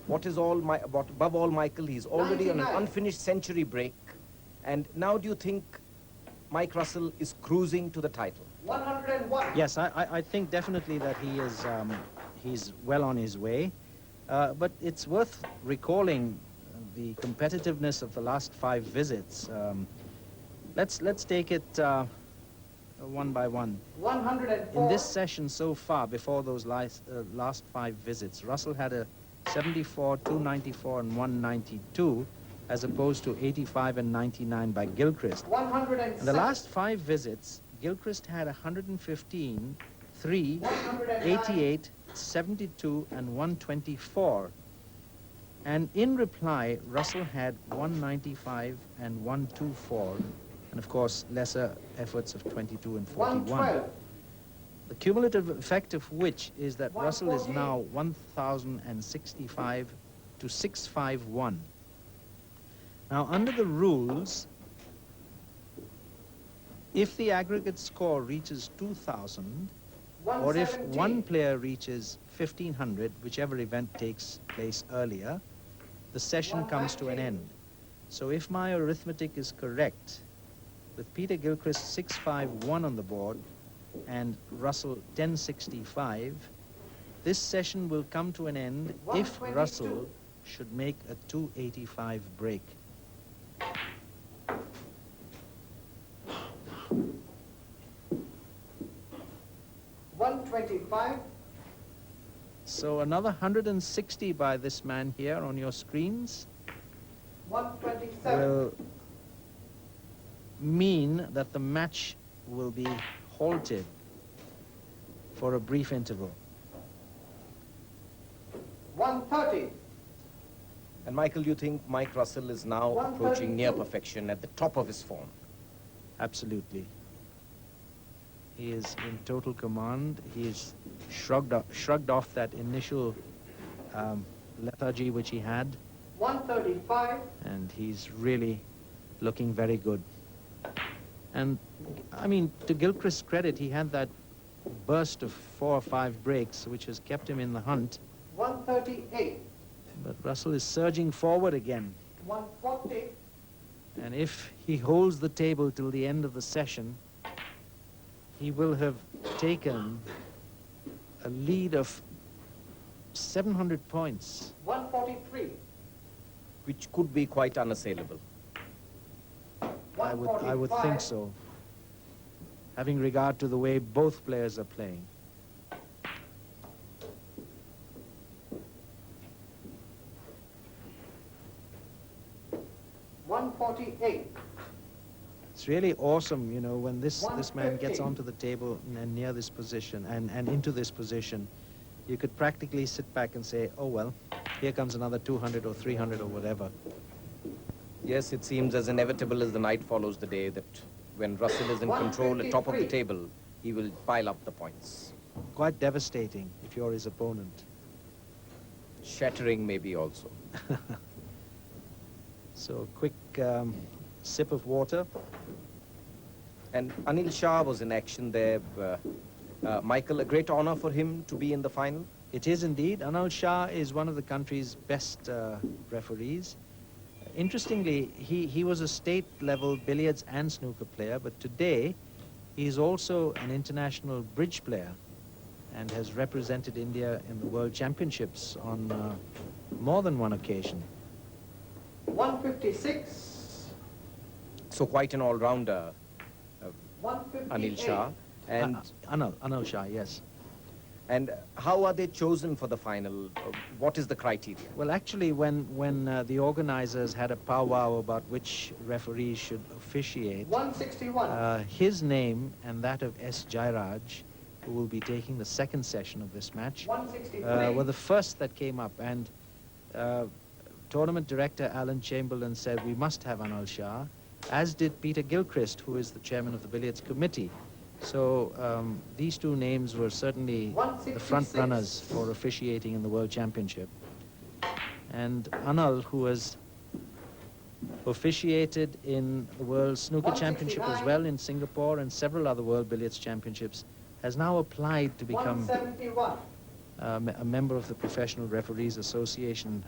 above all, Michael, he's already on an unfinished century break. And now do you think Mike Russell is cruising to the title? 101. Yes, I think definitely that he is he's well on his way. But it's worth recalling the competitiveness of the last 5 visits. Let's take it one by one. 104. In this session so far, before those last 5 visits, Russell had a 74, 294, and 192, as opposed to 85 and 99 by Gilchrist. 107. In the last 5 visits, Gilchrist had 115, 3, 88, 72, and 124. And in reply, Russell had 195 and 124, and of course, lesser efforts of 22 and 41. 112. The cumulative effect of which is that Russell is now 1,065 to 651. Now, under the rules, if the aggregate score reaches 2,000, or if one player reaches 1,500, whichever event takes place earlier, the session comes to an end. So if my arithmetic is correct, with Peter Gilchrist 651 on the board and Russell 1065, this session will come to an end if Russell should make a 285 break. $125. So another 160 by this man here on your screens 127. will mean that the match will be halted for a brief interval. 130. And Michael, do you think Mike Russell is now approaching near perfection at the top of his form? Absolutely. He is in total command. He is shrugged off that initial lethargy which he had, 135. and he's really looking very good. And I mean, to Gilchrist's credit, he had that burst of 4 or 5 breaks which has kept him in the hunt. 138. But Russell is surging forward again. 140. And if he holds the table till the end of the session, he will have taken a lead of 700 points. 143. Which could be quite unassailable. I would think so, having regard to the way both players are playing. It's really awesome, you know, when this man gets onto the table and near this position and into this position, you could practically sit back and say, oh well, here comes another 200 or 300 or whatever. Yes, it seems as inevitable as the night follows the day that when Russell is in control at top of the table, he will pile up the points. Quite devastating if you're his opponent. Shattering maybe also. So quick sip of water. And Anil Shah was in action there. Michael, a great honor for him to be in the final? It is indeed. Anil Shah is one of the country's best referees. Interestingly, he was a state-level billiards and snooker player, but today he's also an international bridge player and has represented India in the World Championships on more than one occasion. 156. So quite an all-rounder, 158. Anil Shah. And Anil Shah, yes. And how are they chosen for the final? What is the criteria? Well, actually, when the organizers had a powwow about which referees should officiate, 161. his name and that of S. Jairaj, who will be taking the second session of this match, 163. were the first that came up. And tournament director Alan Chamberlain said, we must have Anil Shah, as did Peter Gilchrist, who is the chairman of the billiards committee. So these two names were certainly the front runners for officiating in the World Championship. And Anil, who has officiated in the World Snooker Championship as well in Singapore and several other World Billiards Championships, has now applied to become a member of the Professional Referees Association